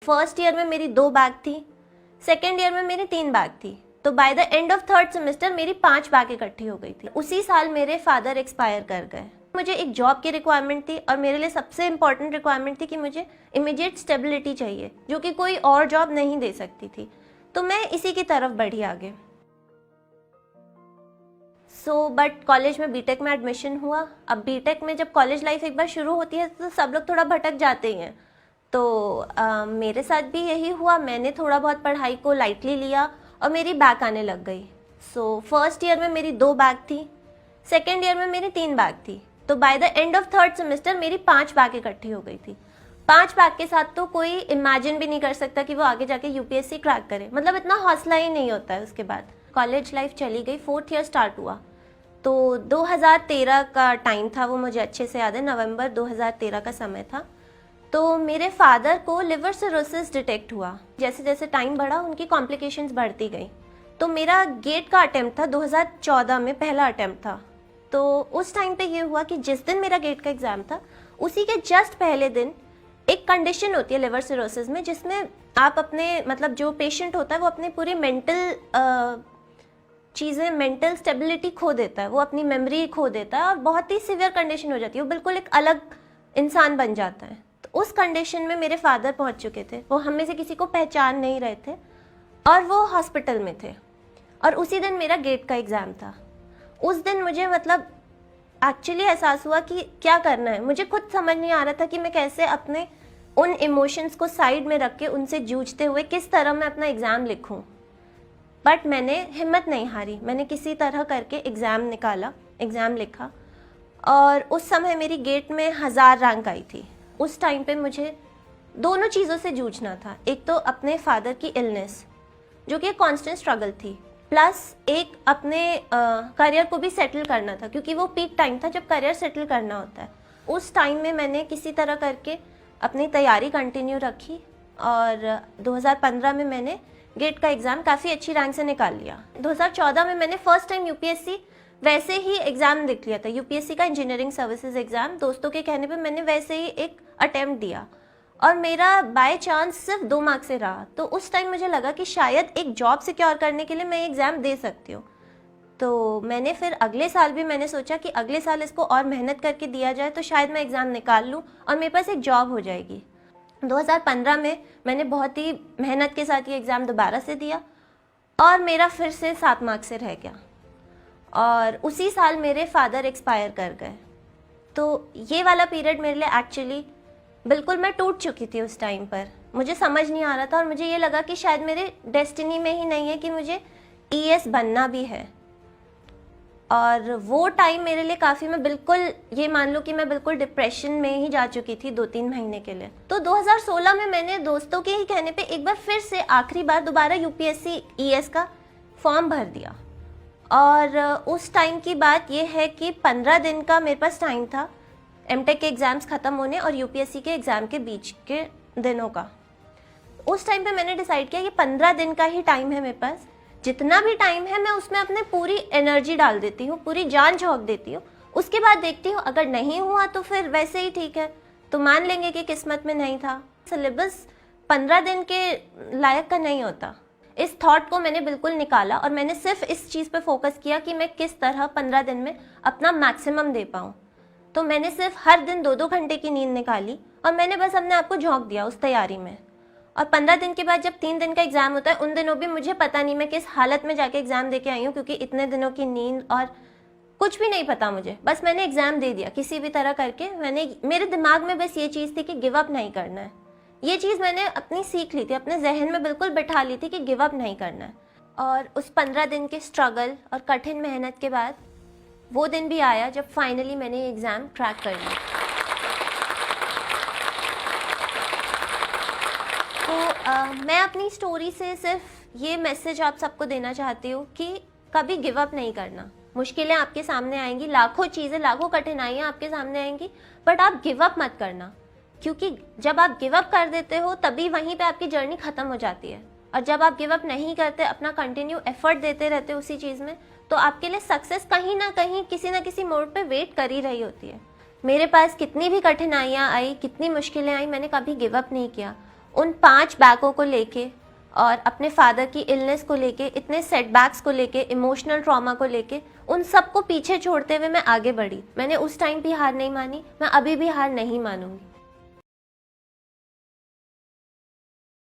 First year में मेरी 2 bag थी, सेकेंड ईयर में मेरी 3 बैग थी, तो by the end of third semester मेरी 5 बैग इकट्ठी हो गई थी। उसी साल मेरे फादर एक्सपायर कर गए। मुझे एक जॉब की रिक्वायरमेंट थी और मेरे लिए सबसे इम्पॉर्टेंट रिक्वायरमेंट थी कि मुझे इमीडिएट स्टेबिलिटी चाहिए, जो कि कोई और जॉब नहीं दे सकती थी। तो मैं इसी की तरफ बढ़ी आगे। बट कॉलेज में बीटेक में एडमिशन हुआ। अब बीटेक में जब कॉलेज लाइफ एक बार शुरू होती है तो सब लोग थोड़ा भटक जाते हैं। तो मेरे साथ भी यही हुआ। मैंने थोड़ा बहुत पढ़ाई को लाइटली लिया और मेरी बैक आने लग गई। फर्स्ट ईयर में मेरी 2 बैग थी, सेकेंड ईयर में मेरी 3 बैग थी, तो by the end of third semester मेरी 5 बैग इकट्ठी हो गई थी। 5 बैग के साथ तो कोई इमेजिन भी नहीं कर सकता कि वो आगे जाके यूपीएससी क्रैक करे, मतलब इतना हौसला ही नहीं होता है। उसके बाद कॉलेज लाइफ चली गई, 4th ईयर स्टार्ट हुआ। तो 2013 का टाइम था, वो मुझे अच्छे से याद है, नवंबर 2013 का समय था। तो मेरे फादर को लिवर सिरोसिस डिटेक्ट हुआ। जैसे जैसे टाइम बढ़ा उनकी कॉम्प्लिकेशंस बढ़ती गई। तो मेरा गेट का अटेम्प्ट था, 2014 में पहला अटेम्प्ट था। तो उस टाइम पे ये हुआ कि जिस दिन मेरा गेट का एग्ज़ाम था उसी के जस्ट पहले दिन एक कंडीशन होती है लिवर सिरोसिस में, जिसमें आप अपने मतलब जो पेशेंट होता है वो अपने पूरी मेंटल चीज़ें, मेंटल स्टेबिलिटी खो देता है, वो अपनी मेमोरी खो देता है और बहुत ही सीवियर कंडीशन हो जाती है, वो बिल्कुल एक अलग इंसान बन जाता है। तो उस कंडीशन में मेरे फादर पहुंच चुके थे। वो हम में से किसी को पहचान नहीं रहे थे और वो हॉस्पिटल में थे। और उसी दिन मेरा गेट का एग्ज़ाम था। उस दिन मुझे मतलब एक्चुअली एहसास हुआ कि क्या करना है। मुझे खुद समझ नहीं आ रहा था कि मैं कैसे अपने उन इमोशंस को साइड में रख के उनसे जूझते हुए किस तरह मैं अपना एग्ज़ाम लिखूं। बट मैंने हिम्मत नहीं हारी। मैंने किसी तरह करके एग्ज़ाम निकाला, एग्ज़ाम लिखा और उस समय मेरी गेट में 1000 रैंक आई थी। उस टाइम पे मुझे दोनों चीज़ों से जूझना था। एक तो अपने फादर की इलनेस, जो कि एक कांस्टेंट स्ट्रगल थी, प्लस एक अपने करियर को भी सेटल करना था, क्योंकि वो पीक टाइम था जब करियर सेटल करना होता है। उस टाइम में मैंने किसी तरह करके अपनी तैयारी कंटिन्यू रखी और 2015 में मैंने गेट का एग्ज़ाम काफ़ी अच्छी रैंक से निकाल लिया। 2014 में मैंने फर्स्ट टाइम यूपीएससी वैसे ही एग्ज़ाम लिख लिया था, यूपीएससी का इंजीनियरिंग सर्विसेज एग्ज़ाम। दोस्तों के कहने पे मैंने वैसे ही एक अटेम्प्ट दिया और मेरा बाय चांस सिर्फ 2 मार्क्स से रहा। तो उस टाइम मुझे लगा कि शायद एक जॉब सिक्योर करने के लिए मैं एग्ज़ाम दे सकती हूँ। तो मैंने फिर अगले साल भी मैंने सोचा कि अगले साल इसको और मेहनत करके दिया जाए तो शायद मैं एग्ज़ाम निकाल लूँ और मेरे पास एक जॉब हो जाएगी। 2015 में मैंने बहुत ही मेहनत के साथ ये एग्ज़ाम दोबारा से दिया और मेरा फिर से 7 मार्क्स से रह गया और उसी साल मेरे फादर एक्सपायर कर गए। तो ये वाला पीरियड मेरे लिए एक्चुअली बिल्कुल मैं टूट चुकी थी उस टाइम पर। मुझे समझ नहीं आ रहा था और मुझे ये लगा कि शायद मेरे डेस्टिनी में ही नहीं है कि मुझे ईएस बनना भी है। और वो टाइम मेरे लिए काफ़ी, मैं बिल्कुल ये मान लो कि मैं बिल्कुल डिप्रेशन में ही जा चुकी थी 2-3 महीने के लिए। तो 2016 में मैंने दोस्तों के ही कहने पे एक बार फिर से आखिरी बार दोबारा यूपीएससी ईएस का फॉर्म भर दिया। और उस टाइम की बात ये है कि 15 दिन का मेरे पास टाइम था एमटेक के एग्ज़ाम्स ख़त्म होने और यूपीएससी के एग्ज़ाम के बीच के दिनों का। उस टाइम पे मैंने डिसाइड किया कि 15 दिन का ही टाइम है मेरे पास। जितना भी टाइम है मैं उसमें अपने पूरी एनर्जी डाल देती हूँ, पूरी जान झोंक देती हूँ। उसके बाद देखती हूँ अगर नहीं हुआ तो फिर वैसे ही ठीक है, तो मान लेंगे कि किस्मत में नहीं था। सिलेबस 15 दिन के लायक का नहीं होता। इस थॉट को मैंने बिल्कुल निकाला और मैंने सिर्फ इस चीज़ पे फोकस किया कि मैं किस तरह 15 दिन में अपना मैक्सिमम दे पाऊँ। तो मैंने सिर्फ हर दिन 2-2 घंटे की नींद निकाली और मैंने बस अपने आप को झोंक दिया उस तैयारी में। और 15 दिन के बाद जब 3 दिन का एग्ज़ाम होता है, उन दिनों भी मुझे पता नहीं मैं किस हालत में जाके एग्ज़ाम दे के आई हूँ, क्योंकि इतने दिनों की नींद और कुछ भी नहीं पता मुझे। बस मैंने एग्ज़ाम दे दिया किसी भी तरह करके। मेरे दिमाग में बस ये चीज़ थी कि गिव अप नहीं करना है। ये चीज़ मैंने अपनी सीख ली थी, अपने जहन में बिल्कुल बिठा ली थी कि गिव अप नहीं करना है। और उस 15 दिन के स्ट्रगल और कठिन मेहनत के बाद वो दिन भी आया जब फाइनली मैंने ये एग्ज़ाम क्रैक कर लिया। तो मैं अपनी स्टोरी से सिर्फ ये मैसेज आप सबको देना चाहती हूँ कि कभी गिव अप नहीं करना। मुश्किलें आपके सामने आएंगी, लाखों चीज़ें, लाखों कठिनाइयाँ आपके सामने आएंगी, बट आप गिव अप मत करना। क्योंकि जब आप गिव अप कर देते हो तभी वहीं पे आपकी जर्नी ख़त्म हो जाती है। और जब आप गिव अप नहीं करते, अपना कंटिन्यू एफर्ट देते रहते हो उसी चीज़ में, तो आपके लिए सक्सेस कहीं ना कहीं किसी ना किसी मोड़ पे वेट कर ही रही होती है। मेरे पास कितनी भी कठिनाइयाँ आई, कितनी मुश्किलें आई, मैंने कभी गिव अप नहीं किया। उन 5 बैकों को लेके और अपने फादर की इलनेस को लेके, इतने सेटबैक्स को लेके, इमोशनल ट्रॉमा को लेके, उन सब को पीछे छोड़ते हुए मैं आगे बढ़ी। मैंने उस टाइम भी हार नहीं मानी, मैं अभी भी हार नहीं मानूंगी।